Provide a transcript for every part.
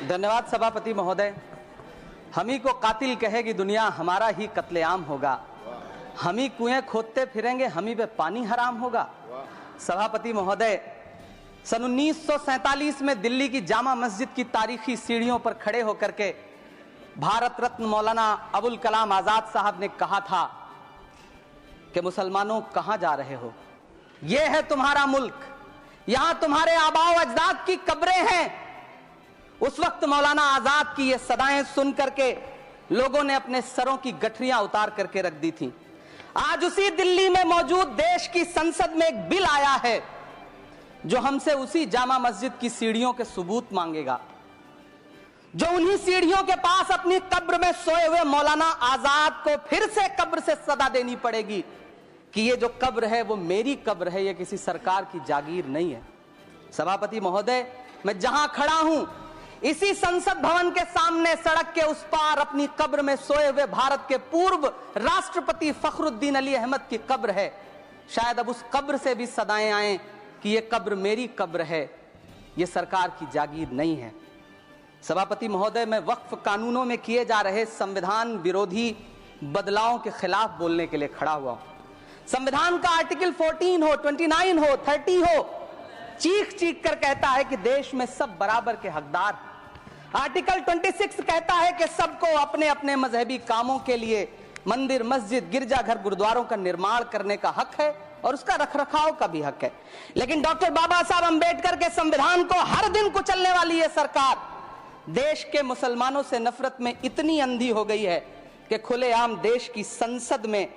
धन्यवाद सभापति महोदय। हम ही को कातिल कहेगी दुनिया, हमारा ही कत्लेआम होगा। हम ही कुएं खोदते फिरेंगे, हम ही पे पानी हराम होगा। सभापति महोदय, सन 1947 में दिल्ली की जामा मस्जिद की तारीखी सीढ़ियों पर खड़े होकर के भारत रत्न मौलाना अबुल कलाम आजाद साहब ने कहा था कि मुसलमानों कहां जा रहे हो, यह है तुम्हारा मुल्क, यहां तुम्हारे आबाओ अजदाद की कब्रें हैं। उस वक्त मौलाना आजाद की ये सदाएं सुन करके लोगों ने अपने सरों की गठरियां उतार करके रख दी थी। आज उसी दिल्ली में मौजूद देश की संसद में एक बिल आया है जो हमसे उसी जामा मस्जिद की सीढ़ियों के सबूत मांगेगा, जो उन्हीं सीढ़ियों के पास अपनी कब्र में सोए हुए मौलाना आजाद को फिर से कब्र से सदा देनी पड़ेगी कि ये जो कब्र है वो मेरी कब्र है, ये किसी सरकार की जागीर नहीं है। सभापति महोदय, मैं जहां खड़ा हूं इसी संसद भवन के सामने सड़क के उस पार अपनी कब्र में सोए हुए भारत के पूर्व राष्ट्रपति फखरुद्दीन अली अहमद की कब्र है। शायद अब उस कब्र से भी सदाएं आए कि ये कब्र मेरी कब्र है, ये सरकार की जागीर नहीं है। सभापति महोदय, मैं वक्फ कानूनों में किए जा रहे संविधान विरोधी बदलावों के खिलाफ बोलने के लिए खड़ा हुआ हूं। संविधान का आर्टिकल 14 हो, 29 हो, 30 हो, चीख चीख कर कहता है कि देश में सब बराबर के हकदार। आर्टिकल 26 कहता है कि सबको अपने अपने मजहबी कामों के लिए मंदिर, मस्जिद, गिरजाघर, गुरुद्वारों का निर्माण करने का हक है और उसका रखरखाव का भी हक है। लेकिन डॉक्टर बाबा साहब अंबेडकर के संविधान को हर दिन कुचलने वाली यह सरकार देश के मुसलमानों से नफरत में इतनी अंधी हो गई है कि खुलेआम देश की संसद में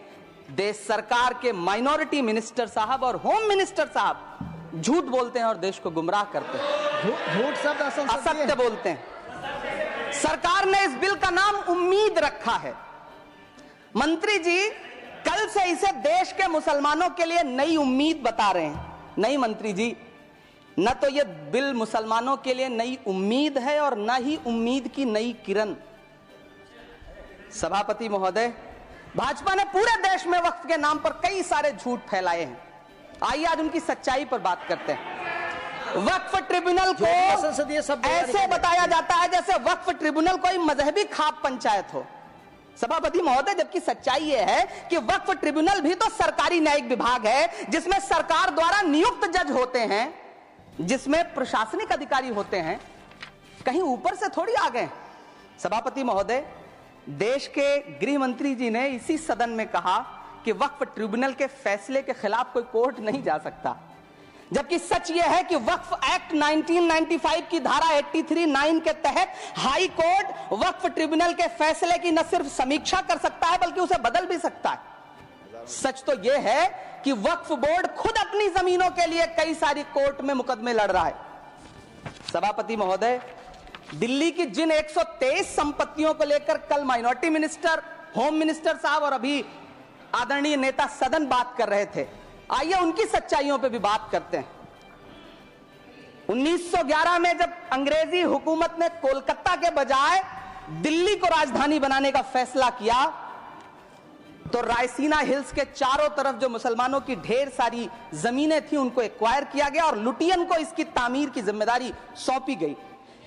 देश सरकार के माइनॉरिटी मिनिस्टर साहब और होम मिनिस्टर साहब झूठ बोलते हैं और देश को गुमराह करते हैं, झूठ शब्द असत्य बोलते हैं। सरकार ने इस बिल का नाम उम्मीद रखा है। मंत्री जी कल से इसे देश के मुसलमानों के लिए नई उम्मीद बता रहे हैं। नहीं मंत्री जी, न तो यह बिल मुसलमानों के लिए नई उम्मीद है और न ही उम्मीद की नई किरण। सभापति महोदय, भाजपा ने पूरे देश में वक्फ के नाम पर कई सारे झूठ फैलाए हैं। आइए आज उनकी सच्चाई पर बात करते हैं। वक्फ ट्रिब्यूनल को ऐसे बताया जाता है जैसे वक्फ ट्रिब्यूनल कोई मजहबी खाप पंचायत हो। सभापति महोदय, जबकि सच्चाई यह है कि वक्फ ट्रिब्यूनल भी तो सरकारी न्यायिक विभाग है जिसमें सरकार द्वारा नियुक्त जज होते हैं, जिसमें प्रशासनिक अधिकारी होते हैं, कहीं ऊपर से थोड़ी आ गए। सभापति महोदय, देश के गृह मंत्री जी ने इसी सदन में कहा कि वक्फ ट्रिब्यूनल के फैसले के खिलाफ कोई कोर्ट नहीं जा सकता, जबकि सच यह है कि वक्फ एक्ट 1995 की धारा 83(9) के तहत हाई कोर्ट वक्फ ट्रिब्यूनल के फैसले की न सिर्फ समीक्षा कर सकता है बल्कि उसे बदल भी सकता है। सच तो यह है कि वक्फ बोर्ड खुद अपनी जमीनों के लिए कई सारी कोर्ट में मुकदमे लड़ रहा है। सभापति महोदय, दिल्ली की जिन 123 संपत्तियों को लेकर कल माइनॉरिटी मिनिस्टर, होम मिनिस्टर साहब और अभी आदरणीय नेता सदन बात कर रहे थे, आइए उनकी सच्चाइयों पे भी बात करते हैं। 1911 में जब अंग्रेजी हुकूमत ने कोलकाता के बजाय दिल्ली को राजधानी बनाने का फैसला किया तो रायसीना हिल्स के चारों तरफ जो मुसलमानों की ढेर सारी जमीनें थी उनको एक्वायर किया गया और लुटियन को इसकी तामीर की जिम्मेदारी सौंपी गई।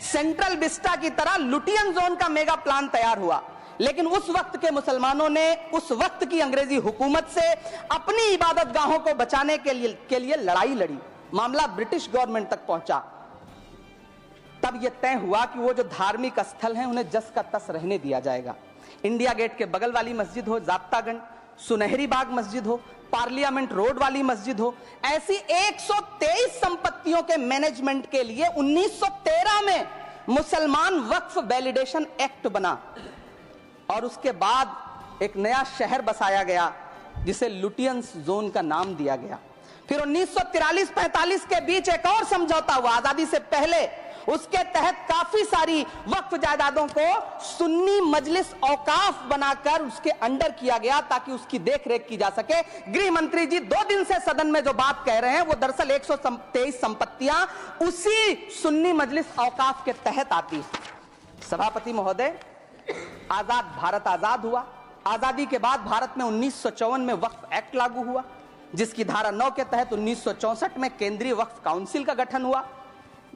सेंट्रल विस्टा की तरह लुटियन जोन का मेगा प्लान तैयार हुआ, लेकिन उस वक्त के मुसलमानों ने उस वक्त की अंग्रेजी हुकूमत से अपनी इबादत गाहों को बचाने के लिए लड़ाई लड़ी। मामला ब्रिटिश गवर्नमेंट तक पहुंचा। तब यह तय हुआ कि वो जो धार्मिक स्थल हैं उन्हें जस का तस रहने दिया जाएगा। इंडिया गेट के बगल वाली मस्जिद हो, जाप्तागंज, सुनहरी बाग मस्जिद हो, पार्लियामेंट रोड वाली मस्जिद हो, ऐसी 123 संपत्तियों के मैनेजमेंट के लिए 1913 में मुसलमान वक्फ वैलिडेशन एक्ट बना और उसके बाद एक नया शहर बसाया गया जिसे लुटियंस जोन का नाम दिया गया। फिर 1943-45 के बीच एक और समझौता हुआ आजादी से पहले, उसके तहत काफी सारी वक्फ जायदादों को सुन्नी मजलिस औकाफ बनाकर उसके अंडर किया गया ताकि उसकी देखरेख की जा सके। गृह मंत्री जी 2 दिन से सदन में जो बात कह रहे हैं वो दरअसल 123 संपत्तियां उसी सुन्नी मजलिस औकाफ के तहत आती है। सभापति महोदय, आजाद भारत आजाद हुआ। आजादी के बाद भारत में 1954 में वक्फ एक्ट लागू हुआ, जिसकी धारा 9 के तहत 1964 में केंद्रीय वक्फ काउंसिल का गठन हुआ।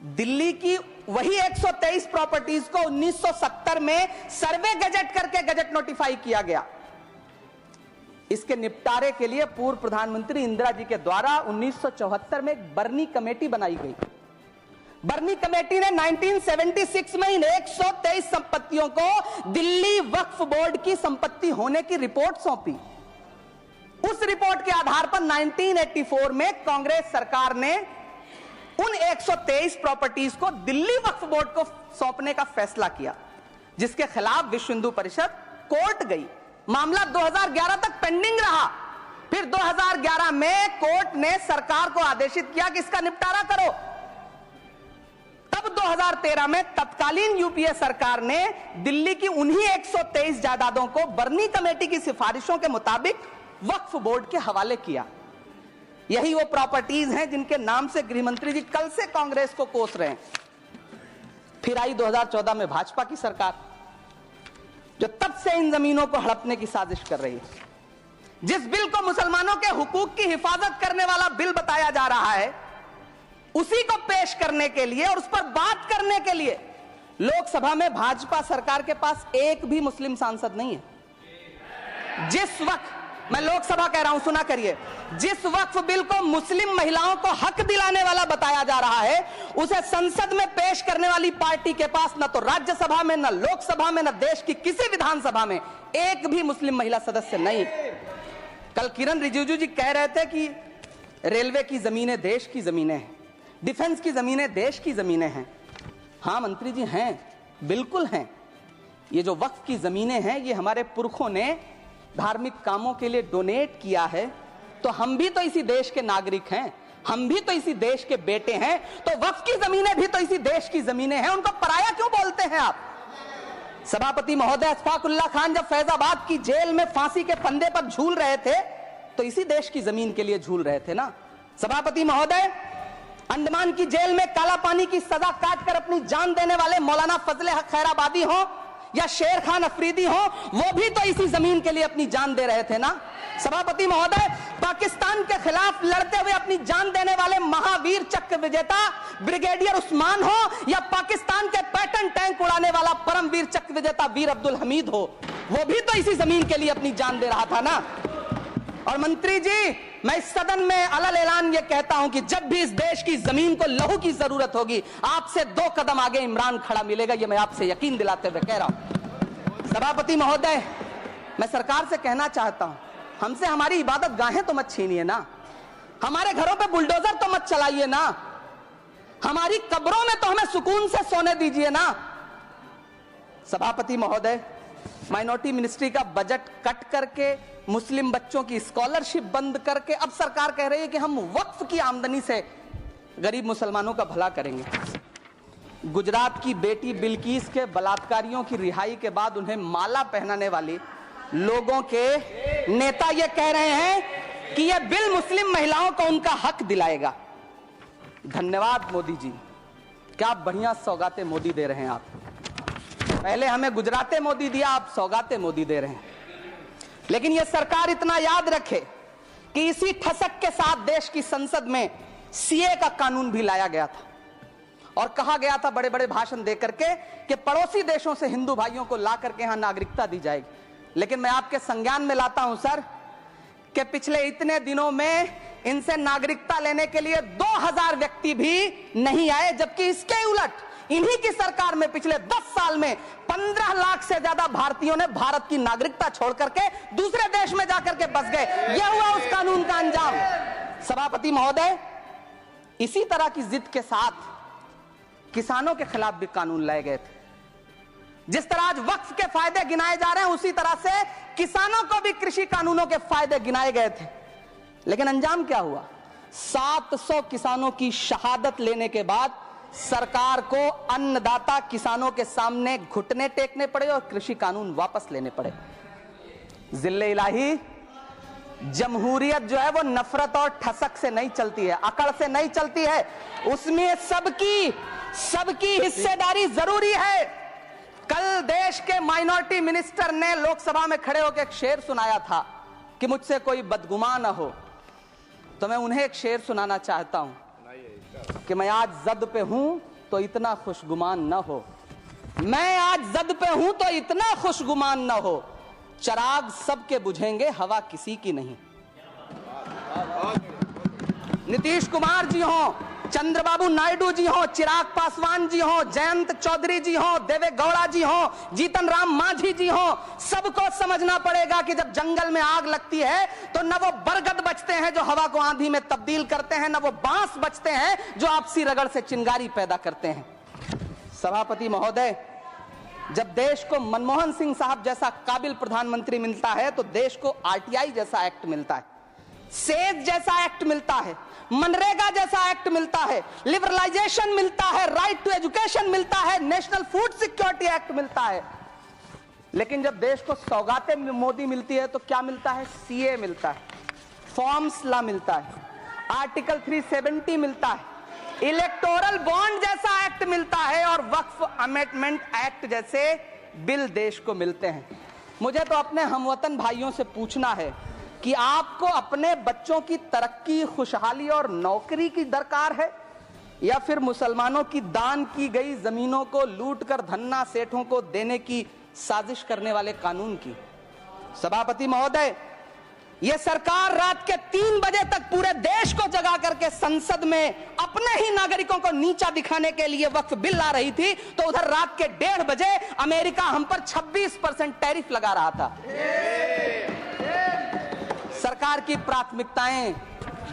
दिल्ली की वही 123 प्रॉपर्टीज को 1970 में सर्वे गजट करके गजट नोटिफाई किया गया। इसके निपटारे के लिए पूर्व प्रधानमंत्री इंदिरा जी के द्वारा 1974 में एक बर्नी कमेटी बनाई गई। बर्नी कमेटी ने 1976 में इन 123 संपत्तियों को दिल्ली वक्फ बोर्ड की संपत्ति होने की रिपोर्ट सौंपी। उस रिपोर्ट के आधार पर 1984 में कांग्रेस सरकार ने उन 123 प्रॉपर्टीज को दिल्ली वक्फ बोर्ड को सौंपने का फैसला किया, जिसके खिलाफ विश्व हिंदू परिषद कोर्ट गई। मामला 2011 तक पेंडिंग रहा। फिर 2011 में कोर्ट ने सरकार को आदेशित किया कि इसका निपटारा करो। तब 2013 में तत्कालीन यूपीए सरकार ने दिल्ली की उन्हीं 123 जायदादों को बर्नी कमेटी की सिफारिशों के मुताबिक वक्फ बोर्ड के हवाले किया। यही वो प्रॉपर्टीज हैं जिनके नाम से गृह मंत्री जी कल से कांग्रेस को कोस रहे हैं। फिर आई 2014 में भाजपा की सरकार, जो तब से इन जमीनों को हड़पने की साजिश कर रही है। जिस बिल को मुसलमानों के हुकूक की हिफाजत करने वाला बिल बताया जा रहा है, उसी को पेश करने के लिए और उस पर बात करने के लिए लोकसभा में भाजपा सरकार के पास एक भी मुस्लिम सांसद नहीं है। जिस वक्त, मैं लोकसभा कह रहा हूं, सुना करिए, जिस वक्फ बिल को मुस्लिम महिलाओं को हक दिलाने वाला बताया जा रहा है, उसे संसद में पेश करने वाली पार्टी के पास न तो राज्यसभा में, न लोकसभा में, न देश की किसी विधानसभा में एक भी मुस्लिम महिला सदस्य नहीं। कल किरण रिजिजू जी कह रहे थे कि रेलवे की जमीनें देश की जमीनें हैं, डिफेंस की जमीनें देश की जमीनें हैं। हां मंत्री जी, हैं, बिल्कुल हैं। ये जो वक्फ की जमीनें हैं, ये हमारे पुरखों ने धार्मिक कामों के लिए डोनेट किया है। तो हम भी तो इसी देश के नागरिक हैं, हम भी तो इसी देश के बेटे हैं। तो वक्फ की जमीनें भी तो इसी देश की जमीनें हैं, उनको पराया क्यों बोलते हैं आप? सभापति महोदय अशफाकुल्लाह खान जब फैजाबाद की जेल में फांसी के फंदे पर झूल रहे थे, तो इसी देश की जमीन के लिए झूल रहे थे ना। सभापति महोदय, अंडमान की जेल में काला पानी की सजा काटकर अपनी जान देने वाले मौलाना फजले हक खैराबादी हो या शेर खान अफरीदी हो, वो भी तो इसी जमीन के लिए अपनी जान दे रहे थे ना। सभापति महोदय, पाकिस्तान के खिलाफ लड़ते हुए अपनी जान देने वाले महावीर चक्र विजेता ब्रिगेडियर उस्मान हो या पाकिस्तान के पैटर्न टैंक उड़ाने वाला परमवीर चक्र विजेता वीर अब्दुल हमीद हो, वो भी तो इसी जमीन के लिए अपनी जान दे रहा था ना। और मंत्री जी, मैं इस सदन में अलल ऐलान ये कहता हूं कि जब भी इस देश की जमीन को लहू की जरूरत होगी, आपसे 2 कदम आगे इमरान खड़ा मिलेगा। ये मैं आपसे यकीन दिलाते हुए कह रहा हूं। सभापति महोदय, मैं सरकार से कहना चाहता हूं, हमसे हमारी इबादत गाहें तो मत छीनिए ना, हमारे घरों पे बुलडोजर तो मत चलाइए ना, हमारी कब्रों में तो हमें सुकून से सोने दीजिए ना। सभापति महोदय, माइनॉरिटी मिनिस्ट्री का बजट कट करके, मुस्लिम बच्चों की स्कॉलरशिप बंद करके अब सरकार कह रही है कि हम वक्फ की आमदनी से गरीब मुसलमानों का भला करेंगे। गुजरात की बेटी बिल्किस के बलात्कारियों की रिहाई के बाद उन्हें माला पहनाने वाली लोगों के नेता ये कह रहे हैं कि यह बिल मुस्लिम महिलाओं को उनका हक दिलाएगा। धन्यवाद मोदी जी, क्या बढ़िया सौगातें मोदी दे रहे हैं आप। पहले हमें गुजराते मोदी दिया, आप सौगातें मोदी दे रहे हैं। लेकिन यह सरकार इतना याद रखे कि इसी ठसक के साथ देश की संसद में सीए का कानून भी लाया गया था और कहा गया था बड़े बड़े भाषण देकर के कि पड़ोसी देशों से हिंदू भाइयों को ला करके यहां नागरिकता दी जाएगी। लेकिन मैं आपके संज्ञान में लाता हूं सर कि पिछले इतने दिनों में इनसे नागरिकता लेने के लिए 2000 व्यक्ति भी नहीं आए, जबकि इसके उलट इन्हीं की सरकार में पिछले 10 साल में 15 लाख से ज्यादा भारतीयों ने भारत की नागरिकता छोड़ करके दूसरे देश में जाकर के बस गए। यह हुआ उस कानून का अंजाम। सभापति महोदय, इसी तरह की जिद के साथ किसानों के खिलाफ भी कानून लाए गए थे। जिस तरह आज वक्फ के फायदे गिनाए जा रहे हैं, उसी तरह से किसानों को भी कृषि कानूनों के फायदे गिनाए गए थे। लेकिन अंजाम क्या हुआ? 700 किसानों की शहादत लेने के बाद सरकार को अन्नदाता किसानों के सामने घुटने टेकने पड़े और कृषि कानून वापस लेने पड़े। जिल्ले इलाही, जमहूरियत जो है वो नफरत और ठसक से नहीं चलती है, अकड़ से नहीं चलती है, उसमें सबकी हिस्सेदारी जरूरी है। कल देश के माइनॉरिटी मिनिस्टर ने लोकसभा में खड़े होकर एक शेर सुनाया था कि मुझसे कोई बदगुमान न हो, तो मैं उन्हें एक शेर सुनाना चाहता हूं कि मैं आज जद पे हूं तो इतना खुशगुमान न हो। मैं आज जद पे हूं तो इतना खुशगुमान न हो। चिराग सबके बुझेंगे, हवा किसी की नहीं। नीतीश कुमार जी हो, चंद्रबाबू नायडू जी हो, चिराग पासवान जी हो, जयंत चौधरी जी हो, देवे गौड़ा जी हो, जीतन राम मांझी जी हो, सबको समझना पड़ेगा कि जब जंगल में आग लगती है तो न वो बरगद बचते हैं जो हवा को आंधी में तब्दील करते हैं, न वो बांस बचते हैं जो आपसी रगड़ से चिंगारी पैदा करते हैं। सभापति महोदय, जब देश को मनमोहन सिंह साहब जैसा काबिल प्रधानमंत्री मिलता है तो देश को आरटीआई जैसा एक्ट मिलता है, सेज जैसा एक्ट मिलता है, मनरेगा जैसा एक्ट मिलता है, लिबरलाइजेशन मिलता है, राइट टू एजुकेशन मिलता है, नेशनल फूड सिक्योरिटी एक्ट मिलता है। लेकिन जब देश को सौगातें मोदी मिलती है तो क्या मिलता है? सीए मिलता है, फॉर्म्स लॉ मिलता है, आर्टिकल 370 मिलता है, इलेक्टोरल बॉन्ड जैसा एक्ट मिलता है और वक्फ अमेंडमेंट एक्ट जैसे बिल देश को मिलते हैं। मुझे तो अपने हमवतन भाइयों से पूछना है कि आपको अपने बच्चों की तरक्की, खुशहाली और नौकरी की दरकार है या फिर मुसलमानों की दान की गई जमीनों को लूट कर धन्ना सेठों को देने की साजिश करने वाले कानून की? सभापति महोदय, यह सरकार रात के 3 बजे तक पूरे देश को जगा करके संसद में अपने ही नागरिकों को नीचा दिखाने के लिए वक्फ बिल ला रही थी, तो उधर रात के 1:30 बजे अमेरिका हम पर 26% टैरिफ लगा रहा था। सरकार की प्राथमिकताएं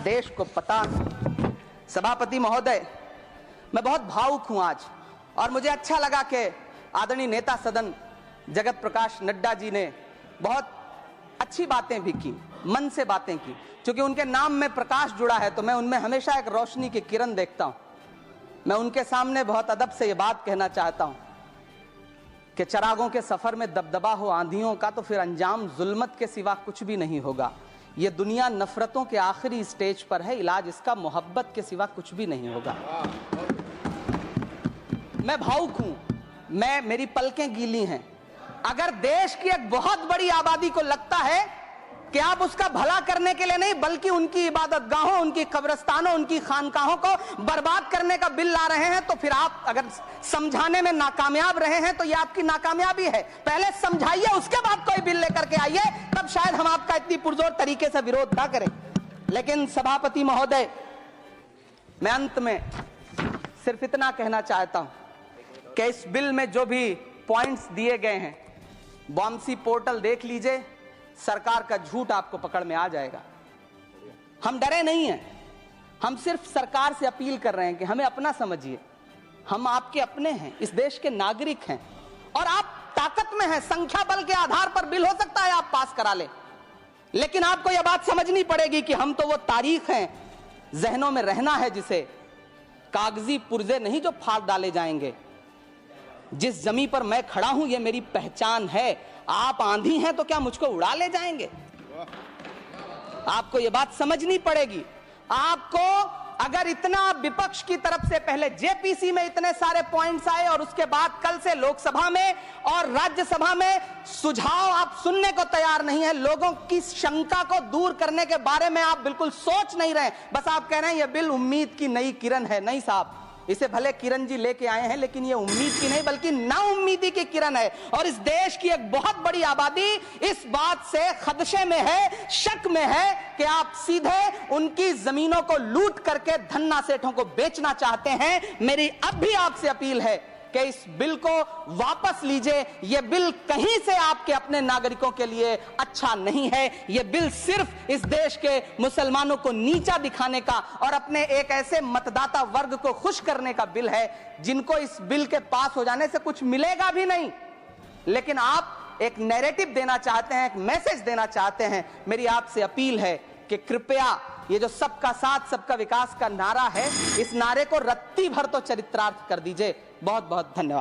देश को पता। सभापति महोदय, मैं बहुत भावुक हूं आज, और मुझे अच्छा लगा कि आदरणीय नेता सदन जगत प्रकाश नड्डा जी ने बहुत अच्छी बातें भी की, मन से बातें की। क्योंकि उनके नाम में प्रकाश जुड़ा है तो मैं उनमें हमेशा एक रोशनी की किरण देखता हूं। मैं उनके सामने बहुत अदब से ये बात कहना चाहता हूं कि चिरागों के सफर में दबदबा हो आंधियों का तो फिर अंजाम जुल्मत के सिवा कुछ भी नहीं होगा। ये दुनिया नफरतों के आखिरी स्टेज पर है, इलाज इसका मोहब्बत के सिवा कुछ भी नहीं होगा। मैं भावुक हूं, मेरी पलकें गीली हैं। अगर देश की एक बहुत बड़ी आबादी को लगता है कि आप उसका भला करने के लिए नहीं बल्कि उनकी इबादतगाहों, उनकी कब्रिस्तानों, उनकी खानकाहों को बर्बाद करने का बिल ला रहे हैं, तो फिर आप अगर समझाने में नाकामयाब रहे हैं तो यह आपकी नाकामयाबी है। पहले समझाइए, उसके बाद कोई बिल लेकर के आइए, तब शायद हम आपका इतनी पुरजोर तरीके से विरोध ना करें। लेकिन सभापति महोदय, मैं अंत में सिर्फ इतना कहना चाहता हूं कि इस बिल में जो भी पॉइंट्स दिए गए हैं, बॉम्सी पोर्टल देख लीजिए, सरकार का झूठ आपको पकड़ में आ जाएगा। हम डरे नहीं हैं, हम सिर्फ सरकार से अपील कर रहे हैं कि हमें अपना समझिए। हम आपके अपने हैं, इस देश के नागरिक हैं, और आप ताकत में हैं। संख्या बल के आधार पर बिल हो सकता है आप पास करा ले, लेकिन आपको यह बात समझनी पड़ेगी कि हम तो वो तारीख हैं, जहनों में रहना है जिसे, कागजी पुर्जे नहीं जो फाड़ डाले जाएंगे। जिस जमीन पर मैं खड़ा हूं यह मेरी पहचान है। आप आंधी हैं तो क्या मुझको उड़ा ले जाएंगे? आपको यह बात समझनी पड़ेगी। आपको अगर इतना विपक्ष की तरफ से पहले जेपीसी में इतने सारे पॉइंट्स आए और उसके बाद कल से लोकसभा में और राज्यसभा में सुझाव आप सुनने को तैयार नहीं है, लोगों की शंका को दूर करने के बारे में आप बिल्कुल सोच नहीं रहे, बस आप कह रहे हैं यह बिल उम्मीद की नई किरण है। नहीं साहब, इसे भले किरण जी लेके आए हैं, लेकिन ये उम्मीद की नहीं बल्कि नाउम्मीदी की किरण है। और इस देश की एक बहुत बड़ी आबादी इस बात से खदशे में है, शक में है कि आप सीधे उनकी जमीनों को लूट करके धन्ना सेठों को बेचना चाहते हैं। मेरी अब भी आपसे अपील है कि इस बिल को वापस लीजिए। यह बिल कहीं से आपके अपने नागरिकों के लिए अच्छा नहीं है। यह बिल सिर्फ इस देश के मुसलमानों को नीचा दिखाने का और अपने एक ऐसे मतदाता वर्ग को खुश करने का बिल है जिनको इस बिल के पास हो जाने से कुछ मिलेगा भी नहीं, लेकिन आप एक नैरेटिव देना चाहते हैं, एक मैसेज देना चाहते हैं। मेरी आपसे अपील है कि कृपया ये जो सबका साथ सबका विकास का नारा है, इस नारे को रत्ती भर तो चरित्रार्थ कर दीजिए। बहुत बहुत धन्यवाद।